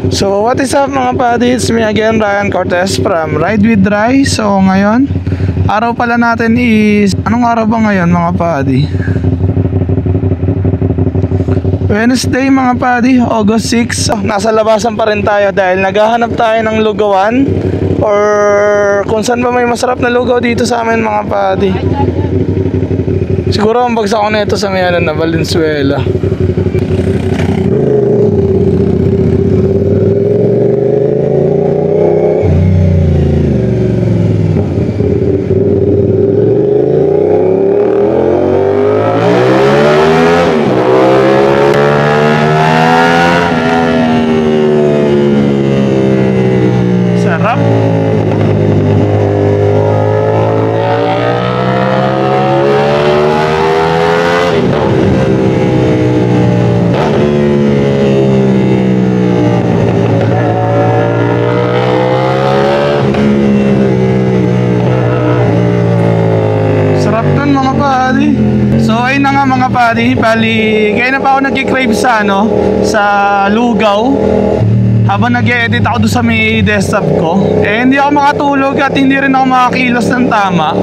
So what is up mga buddy, it's me again, Ryan Cortez from Ride with Rai. So ngayon, araw pala natin is, anong araw ba ngayon mga buddy? Wednesday mga buddy, August 6. Nasa labasan pa rin tayo dahil naghahanap tayo ng lugawan or kung saan ba may masarap na lugaw dito sa amin mga buddy. Siguro ang bagsak ko na ito sa may na Valenzuela. Mga buddy, bali kaya na pa ako nag-crave sa sa lugaw habang nag-edit ako doon sa may desktop ko. Hindi ako makatulog at hindi rin ako makakilos ng tama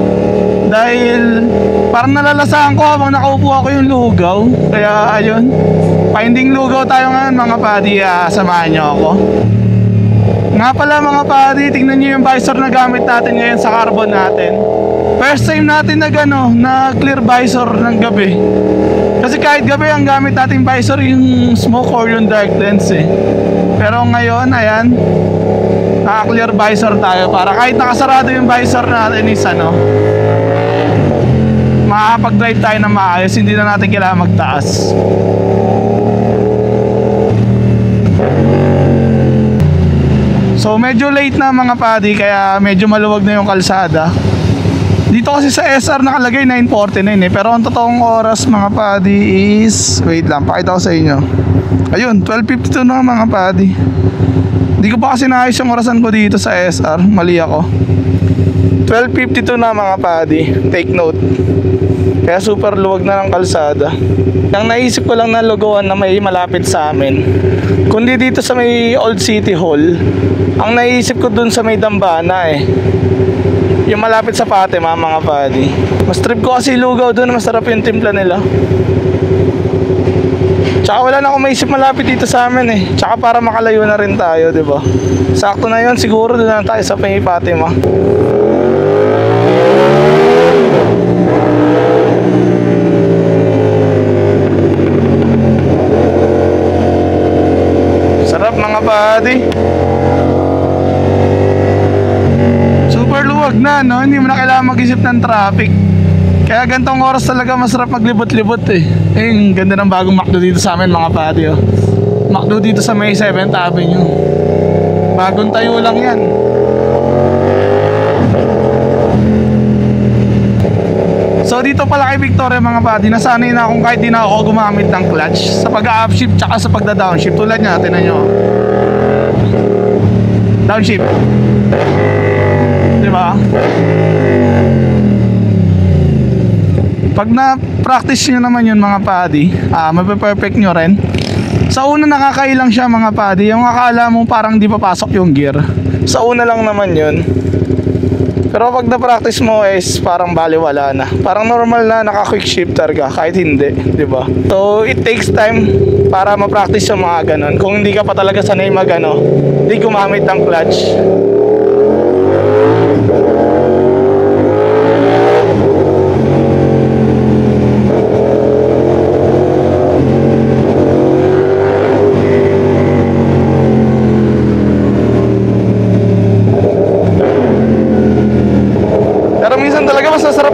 dahil parang nalalasahan ko habang nakaupo ako yung lugaw. Kaya ayun, finding lugaw tayo ngayon mga buddy, samahan nyo ako. Nga pala mga buddy, tingnan nyo yung visor na gamit natin ngayon sa carbon natin. First time natin na clear visor ng gabi. Kasi kahit gabi ang gamit nating visor yung smoke or yung dark lens Pero ngayon, ayan, naka-clear visor tayo para kahit nakasarado yung visor natin is makakapag-drive tayo na maayos, hindi na natin kailangan magtaas. So medyo late na mga buddy, kaya medyo maluwag na yung kalsada. Dito kasi sa SR nakalagay 9:49 pero ang totoong oras mga buddy is, wait lang, pakita ko sa inyo. Ayun, 12:52 na mga buddy. Hindi ko pa kasi naayos yung orasan ko dito sa SR, mali ako. 12:52 na mga buddy, take note. Kaya super luwag na ng kalsada. Ang naisip ko lang na lugawan na may malapit sa amin, kundi dito sa may Old City Hall. Ang naisip ko dun sa may Dambana yung malapit sa Fatima mga buddy. Mas trip ko kasi lugaw doon, masarap yung timpla nila. Tsaka wala na akong maisip malapit dito sa amin Tsaka para makalayo na rin tayo, diba? Sakto na yun, siguro doon na tayo sa Fatima. Sarap mga buddy. Luwag na hindi mo na kailangan mag-isip ng traffic. Kaya gantong oras talaga masarap maglibot-libot yung ganda ng bagong McDo dito sa amin mga buddy McDo dito sa may 7th Avenue. Bagong tayo lang yan. So dito pala kay Victoria mga buddy, nasanay na akong kahit di na ako gumamit ng clutch sa pag-upshift tsaka sa pagda-downshift. Tulad nya, tinan nyo, downshift, diba? Pag na-practice nyo naman yun mga buddy, mape-perfect nyo rin. Sa una nakakailang siya mga buddy, yung akala mo parang di papasok yung gear. Sa una lang naman yun. Pero pag na-practice mo is parang baliwala na. Parang normal na naka-quick shifter ka kahit hindi, diba? So it takes time para ma-practice yung mga ganon. Kung hindi ka pa talaga sanay hindi gumamit ng clutch.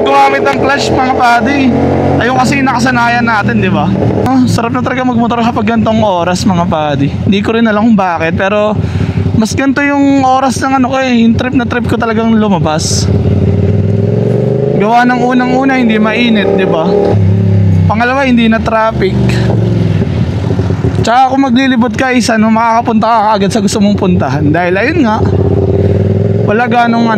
Gumamit ng clutch mga buddy. Ayun kasi nakasanayan natin, di ba? Sarap na talaga magmotor kapag gantong oras mga buddy. Hindi ko rin alam kung bakit, pero mas ganito yung oras ng yung trip na trip ko talagang lumabas. Gawa ng unang-una hindi mainit, di ba? Pangalawa hindi na traffic. Tsaka kung maglilibot ka makakapunta ka agad sa gusto mong puntahan. Dahil ayun nga, wala ganong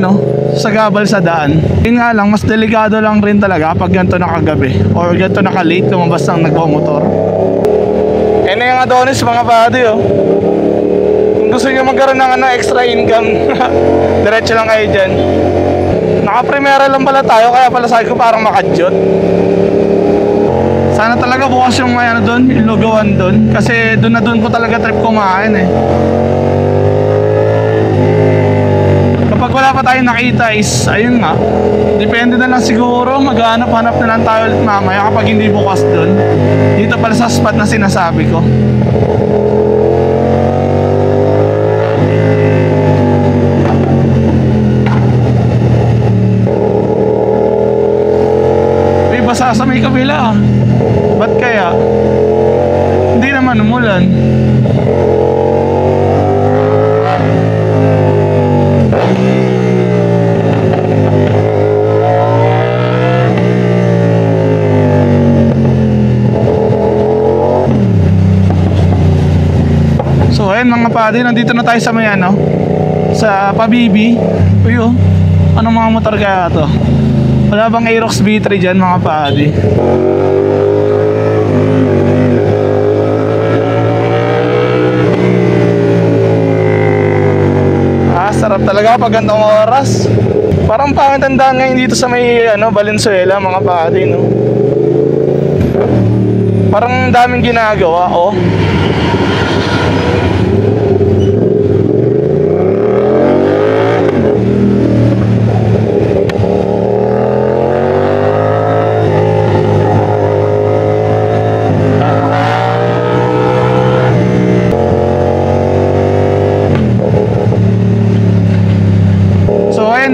sagabal sa daan. Yun nga lang, mas delikado lang rin talaga pag ganito nakagabi or ganito nakalate lumabas ng nagmamotor. Yan na yung Adonis mga buddy magkaroon ng ano, extra income. Diretso lang kayo dyan. Naka-primera lang pala tayo, kaya pala sabi ko parang makadyot. Sana talaga bukas yung may ano doon, yung lugawan doon. Kasi doon na doon ko talaga trip kumain eh. Kapag wala pa tayong nakita is, ayun nga, depende na lang siguro, maghanap-hanap na lang tayo ulit mamaya kapag hindi bukas doon. Dito pala sa spot na sinasabi ko. May basa sa may kabila. Ba't kaya? Hindi naman umulan. So ayun mga padi, nandito na tayo sa may ano, sa Pabibi. Uy oh, anong mga motor kaya to? Wala bang Aerox B3 dyan mga padi? Sarap talaga pag gantong oras. Parang pangit ang daan ngayon dito sa may ano, Valenzuela mga padi, no? Parang daming ginagawa, oh.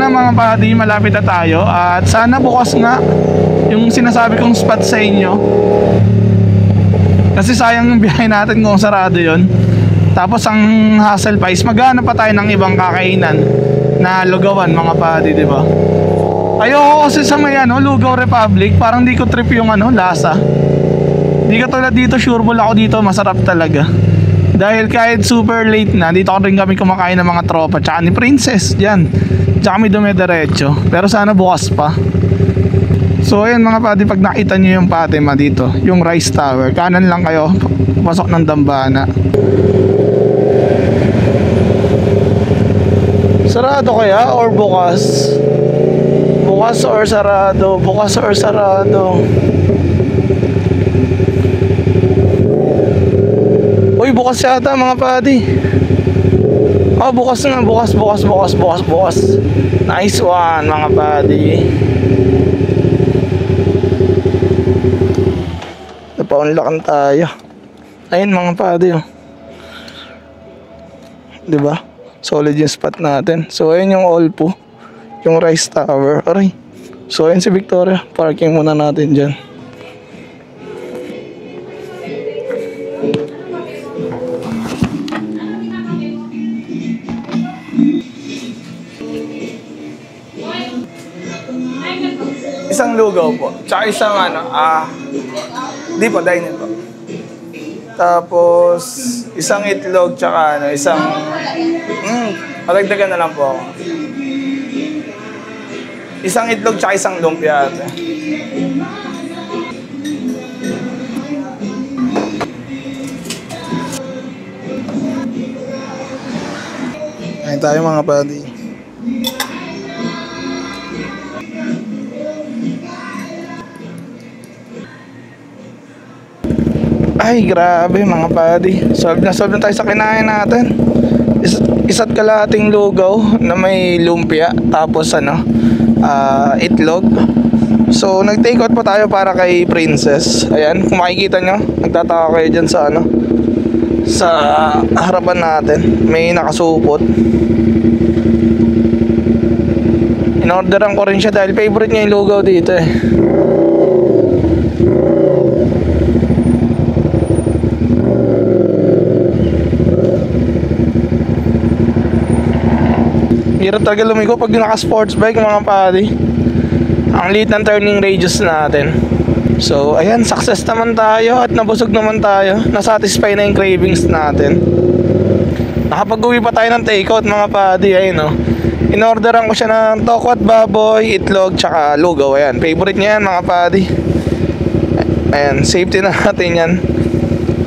Mga padi, malapit na tayo at sana bukas nga yung sinasabi kong spot sa inyo, kasi sayang yung biyahe natin kung sarado yon. Tapos ang hassle pa is maghanap pa tayo ng ibang kakainan na lugawan mga padi, di ba? Ayoko kasi sa may ano, Lugaw Republic, parang di ko trip yung ano, lasa. Di ka tulad dito, sureball ako dito, masarap talaga. Dahil kahit super late na, dito ko rin kami kumakain ng mga tropa tsaka ni Princess dyan. Tsaka kami dumidiretso. Pero sana bukas pa. So ayan mga padi, pag nakita nyo yung Fatima dito, yung Rice Tower, kanan lang kayo, pasok ng Dambana. Sarado kaya or bukas? Bukas or sarado? Bukas or sarado? Uy, bukas yata mga padi. Oh, bukas na, bukas. Nice one mga padi. Napaunlakan tayo. Ayun mga padi, oh. Diba? Solid yung spot natin. So ayun yung Olpo, yung Rice Tower. Aray. So ayun si Victoria. Parking muna natin dyan. Isang lugaw po. Tsaka isang ano, di po, dine po. Tapos, isang itlog, tsaka ano, isang, palagdagan na lang po ako. Isang itlog, tsaka isang lumpia. Ayun tayo mga buddy. Ay, grabe mga buddy. Solve na tayo sa kinain natin. Isa't kalahating lugaw na may lumpia. Tapos ano, itlog. So, nag-take out pa tayo para kay Princess. Ayan, kung makikita nyo, nagtataka kayo dyan sa ano, sa harapan natin. May nakasupot. In-orderan ko rin siya dahil favorite niya yung lugaw dito eh. Hirap talaga lumigo pag naka-sports bike mga padi. Ang liit ng turning radius natin. So ayan, success naman tayo at nabusog naman tayo. Nasatisfy na yung cravings natin. Nakapag-uwi pa tayo ng takeout mga padi. Ayun o, in-orderan ko siya ng toko at baboy, itlog, tsaka lugaw. Ayan, favorite niya yan mga padi. Ayan, safety na natin yan.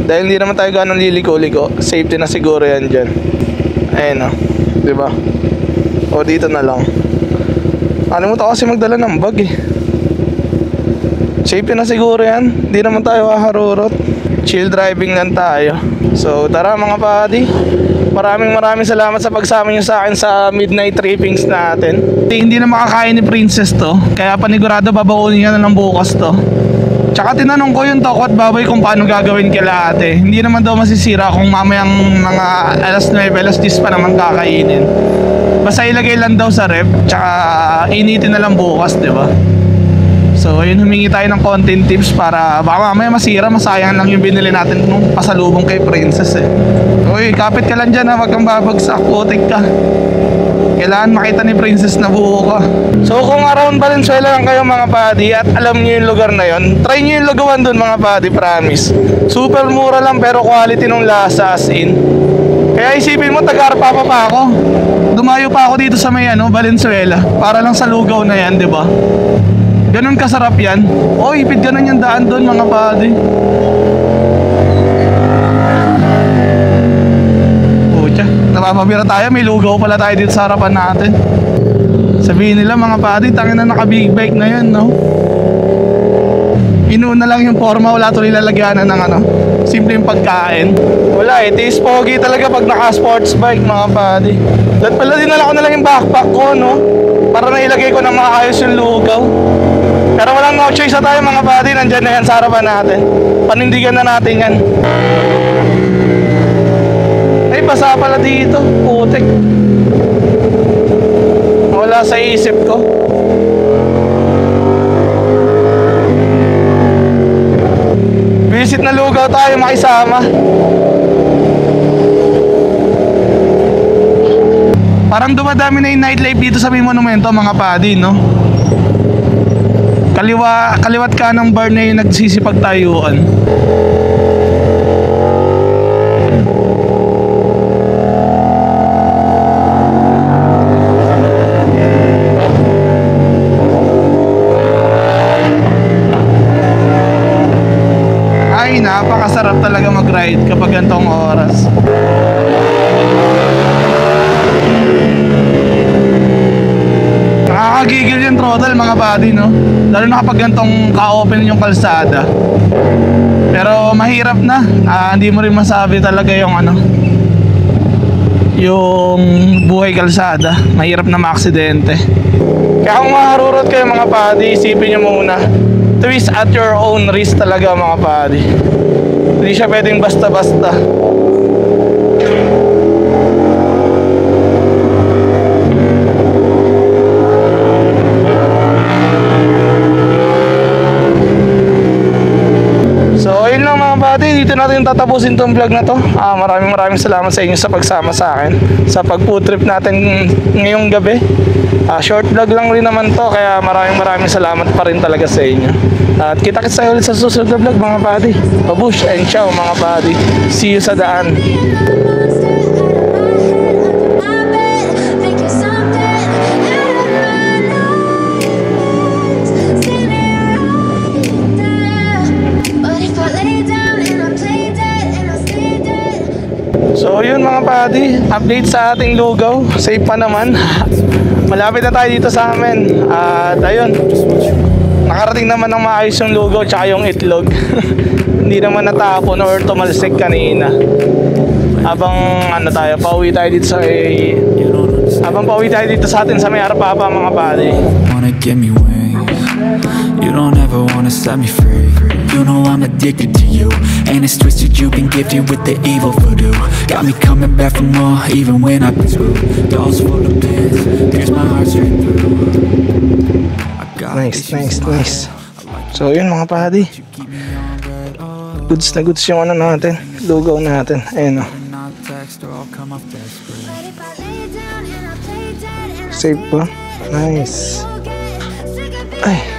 Dahil hindi naman tayo ganun liliko-liko, safety na siguro yan dyan. Ayun o, diba? O dito na lang. Ano mo to kasi magdala ng bag eh. Safety na siguro yan. Hindi naman tayo haharurot. Chill driving lang tayo. So tara mga buddy, maraming salamat sa pagsama nyo sa akin sa midnight trippings natin. Hindi na makakain ni Princess to, kaya panigurado babaunin niya na ng bukas to. Tsaka tinanong ko yung toko at baboy kung paano gagawin kila ate. Hindi naman daw masisira kung mamayang mga alas 9, alas 10 pa naman kakainin. Basta ilagay lang daw sa ref, tsaka initin na lang bukas, diba? So ayun, humingi tayo ng content tips para baka mamaya masira, masayang lang yung binili natin nung pasalubong kay Princess eh. Uy, kapit ka lang dyan ha, wag kang babagsak, putik ka. Kailangan makita ni Princess na buo ka. So kung around Valenzuela lang kayo mga buddy at alam nyo yung lugar na yon, try nyo yung lugawan dun mga buddy, promise. Super mura lang pero quality nung lasa as in. Kaya isipin mo, taga-Arpapa pa ako. Dumayo pa ako dito sa may Valenzuela para lang sa lugaw na yan, di ba? Ganun kasarap yan. O, ipid ganun yung daan doon mga buddy. Pucha, napapabira tayo. May lugaw pala tayo dito sa harapan natin. Sabihin nila mga buddy, tangin na naka-big bike na yun, no? Inuuna lang yung forma, wala tuloy lalagyanan ng simpleng pagkain. Wala eh, taste pogi talaga pag naka-sports bike mga buddy. At pala dinala ko na lang yung backpack ko, no? Para nailagay ko ng maayos yung lugaw. Pero walang no choice na tayo mga buddy, nandyan na yan sa harapan natin. Panindigan na natin yan. Ay, basa pala dito, putik. Wala sa isip ko. Visit na lugaw tayo, makisama. Parang dumadami na yung nightlife dito sa may monumento mga buddy, no? Kaliwat ka ng bar na yung nagsisipagtayuan. Ay, napakasarap talaga mag-ride kapag gantong oras. Nakakagigil yung throttle mga buddy, no? Lalo na kapag gantong ka-open yung kalsada. Pero mahirap na. Hindi mo rin masabi talaga yung yung buhay kalsada. Mahirap na maaksidente. Kaya kung maharurot kayo mga buddy, isipin nyo muna, twist at your own risk talaga mga buddy. Hindi siya pwedeng basta-basta. Dito natin tatapusin tong vlog na to. Maraming salamat sa inyo sa pagsama sa akin sa pag-food trip natin ngayong gabi. Short vlog lang rin naman to, kaya maraming salamat pa rin talaga sa inyo. At kita-kits tayo ulit sa susunod na vlog mga buddy. Babush and ciao mga buddy. See you sa daan. So yun mga buddy, update sa ating lugaw. Safe pa naman. Malapit na tayo dito sa amin. At ayun, nakarating naman ng maayos yung lugaw tsaka yung itlog. Hindi naman natapon or tumalsik kanina. Habang pauwi tayo dito sa atin sa may Arpapa mga buddy. Wanna give me wings. You don't ever wanna set me free. You know I'm addicted to you, and it's twisted, you've been gifted with the evil voodoo. Got me coming back for more, even when I've been screwed. Dolls full of pins, pierce my heart straight through. Nice. So yun mga buddy, goods na goods yung natin, lugaw natin. Ayun o. Safe ba? Nice. Ay.